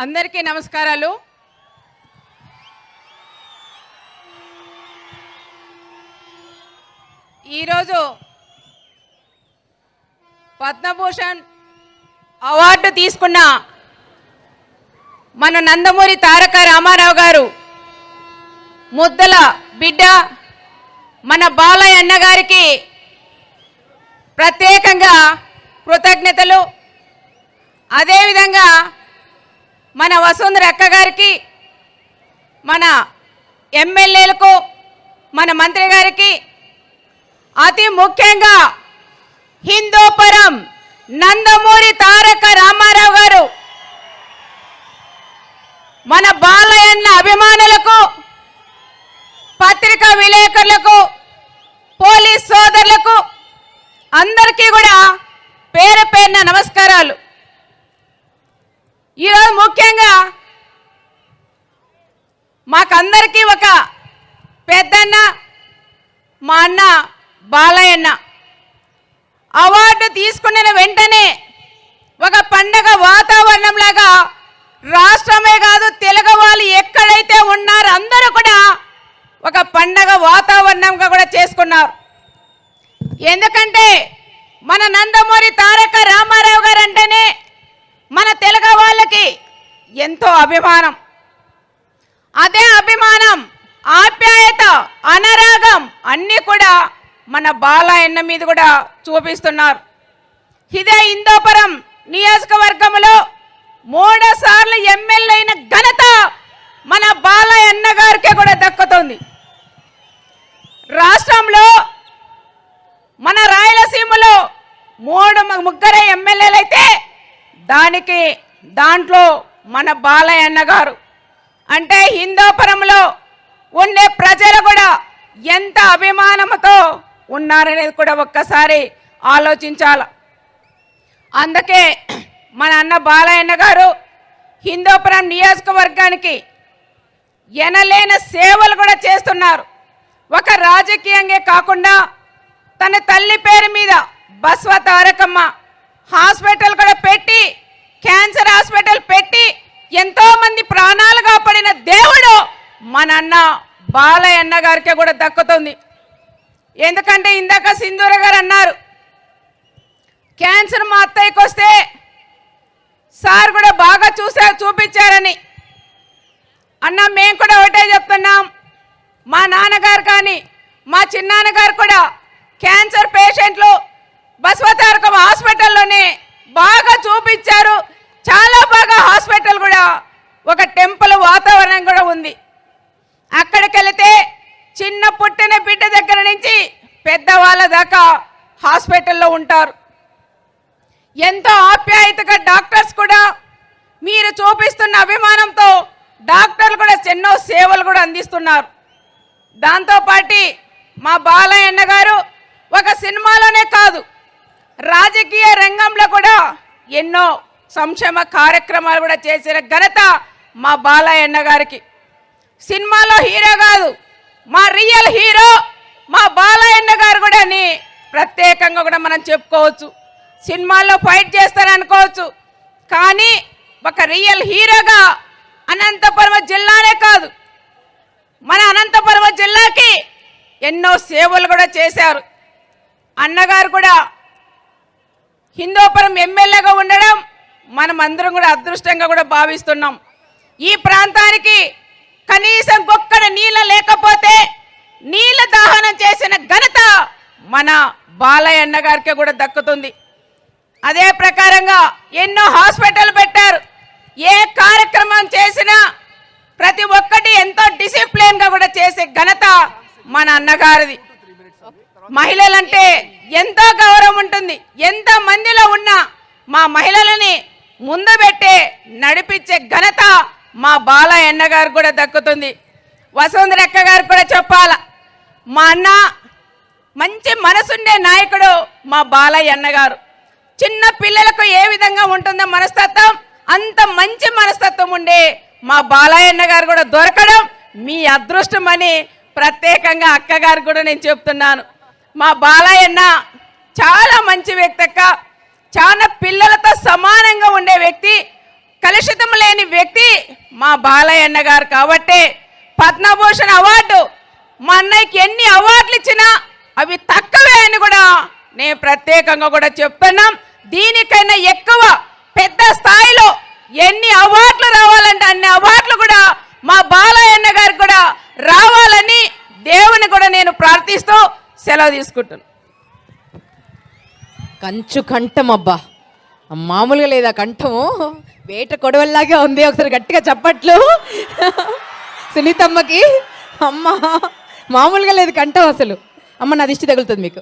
అందరికీ నమస్కారాలు. ఈరోజు పద్మభూషణ్ అవార్డు తీసుకున్న మన నందమూరి తారక రామారావు గారు ముద్దల బిడ్డ మన బాలయ్య అన్న గారికి ప్రత్యేకంగా కృతజ్ఞతలు. అదేవిధంగా మన వసుంధర అక్క గారికి, మన ఎమ్మెల్యేలకు, మన మంత్రి గారికి, అతి ముఖ్యంగా హిందూపురం నందమూరి తారక రామారావు గారు మన బాలయ్యన్న అభిమానులకు, పత్రికా విలేకరులకు, పోలీస్ సోదరులకు అందరికీ కూడా పేరు పేరున నమస్కారాలు. ఈరోజు ముఖ్యంగా మాకందరికీ ఒక పెద్దన్న, మా అన్న బాలయ్యన్న అవార్డు తీసుకున్న వెంటనే ఒక పండగ వాతావరణంలాగా రాష్ట్రమే కాదు తెలుగు వాళ్ళు ఎక్కడైతే ఉన్నారో అందరూ కూడా ఒక పండగ వాతావరణంగా కూడా చేసుకున్నారు. ఎందుకంటే మన నందమూరి తారక రామారావు గారు అంటేనే మన తెలుగు వాళ్ళకి ఎంతో అభిమానం. అదే అభిమానం, ఆప్యాయత, అనురాగం అన్నీ కూడా మన బాలయ్యన్న మీద కూడా చూపిస్తున్నారు. ఇదే హిందూపురం నియోజకవర్గంలో 3 సార్లు ఎమ్మెల్యే అయిన ఘనత మన బాలయ్యన్న గారికే కూడా దక్కుతుంది. రాష్ట్రంలో మన రాయలసీమలో 3 ఎమ్మెల్యేలు అయితే దాంట్లో మన బాలయ్యన్న గారు అంటే హిందూపురంలో ఉండే ప్రజలు కూడా ఎంత అభిమానంతో ఉన్నారనేది కూడా ఒక్కసారి ఆలోచించాల. అందుకే మన అన్న బాలయ్యన్న గారు హిందూపురం నియోజకవర్గానికి ఎనలేని సేవలు కూడా చేస్తున్నారు. ఒక రాజకీయంగా కాకుండా తన తల్లి పేరు మీద బస్వ తారకమ్మ హాస్పిటల్ కూడా పెట్టి, క్యాన్సర్ హాస్పిటల్ పెట్టి ఎంతో మంది ప్రాణాలు కాపాడిన దేవుడు మన అన్న బాలయ్యన్న గారికి కూడా దక్కుతుంది. ఎందుకంటే ఇందాక సింధూర గారు అన్నారు క్యాన్సర్ మా అత్తయ్యకి వస్తే సార్ కూడా బాగా చూపించారని. అన్న మేము కూడా ఒకటే చెప్తున్నాం, మా నాన్నగారు కానీ మా చిన్నాన్నగారు కూడా క్యాన్సర్ పేషెంట్లు బసవతారకం హాస్పిటల్లోనే బాగా చూపించారు. చాలా బాగా హాస్పిటల్ కూడా ఒక టెంపుల్ వాతావరణం కూడా ఉంది. అక్కడికి వెళితే చిన్న పుట్టిన బిడ్డ దగ్గర నుంచి పెద్దవాళ్ళ దాకా హాస్పిటల్లో ఉంటారు. ఎంతో ఆప్యాయతగా డాక్టర్స్ కూడా మీరు చూపిస్తున్న అభిమానంతో డాక్టర్లు కూడా ఎన్నో సేవలు కూడా అందిస్తున్నారు. దాంతోపాటు మా బాలయ్యన్న గారు ఒక సినిమాలోనే కాదు రాజకీయ రంగంలో కూడా ఎన్నో సంక్షేమ కార్యక్రమాలు కూడా చేసిన ఘనత మా బాలయ్యన్న గారికి. సినిమాలో హీరో కాదు, మా రియల్ హీరో మా బాలయ్యన్న గారు కూడా అని ప్రత్యేకంగా కూడా మనం చెప్పుకోవచ్చు. సినిమాల్లో ఫైట్ చేస్తారనుకోవచ్చు, కానీ ఒక రియల్ హీరోగా అనంతపురం జిల్లానే కాదు మన అనంతపురం జిల్లాకి ఎన్నో సేవలు కూడా చేశారు. అన్నగారు కూడా హిందూపురం ఎమ్మెల్యేగా ఉండడం మనం అందరం కూడా అదృష్టంగా కూడా భావిస్తున్నాం. ఈ ప్రాంతానికి కనీసం ఒక్కడ నీళ్ళ లేకపోతే నీళ్ళ దాహనం చేసిన ఘనత మన బాలయ్యన్న గారికి కూడా దక్కుతుంది. అదే ప్రకారంగా ఎన్నో హాస్పిటల్ పెట్టారు. ఏ కార్యక్రమం చేసినా ప్రతి ఒక్కటి ఎంతో డిసిప్లిన్గా కూడా చేసే ఘనత మన అన్నగారిది. మహిళలంటే ఎంతో గౌరవం ఉంటుంది. ఎంత మందిలో ఉన్నా మా మహిళలని ముందు పెట్టే నడిపించే ఘనత మా బాలయ్యన్న గారు కూడా దక్కుతుంది. వసుంధర అక్క గారు కూడా చెప్పాల, మా అన్న మంచి మనసుండే నాయకుడు మా బాలయ్యన్న గారు. చిన్న పిల్లలకు ఏ విధంగా ఉంటుందో మనస్తత్వం, అంత మంచి మనస్తత్వం ఉండే మా బాలయ్యన్న గారు కూడా దొరకడం మీ అదృష్టం అని ప్రత్యేకంగా అక్కగారు కూడా నేను చెప్తున్నాను. మా బాలయ్యన్న చాలా మంచి వ్యక్తి అక్క, చాలా పిల్లలతో సమానంగా ఉండే వ్యక్తి. కలుషితం లేని వ్యక్తి మా బాలయ్య అన్న గారు కాబట్టి పద్మభూషణ్ అవార్డు మా అన్నయ్యకి ఎన్ని అవార్డులు ఇచ్చినా అవి తక్కువే అని కూడా నేను ప్రత్యేకంగా కూడా చెప్తున్నాం. దీనికైనా ఎక్కువ పెద్ద స్థాయిలో ఎన్ని అవార్డులు రావాలంటే అన్ని అవార్డులు కూడా మా బాలయ్య అన్న గారికి కూడా రావాలని దేవుని కూడా నేను ప్రార్థిస్తూ సెలవు తీసుకుంటున్నాను. కంచు కంఠం అబ్బా, మామూలుగా లేదా కంఠము, వేట కొడవల్లాగే ఉంది. ఒకసారి గట్టిగా చప్పట్లు సునీతమ్మకి. అమ్మ మామూలుగా లేదు కంఠం అసలు. అమ్మ నా దిష్టి తగులుతుంది మీకు.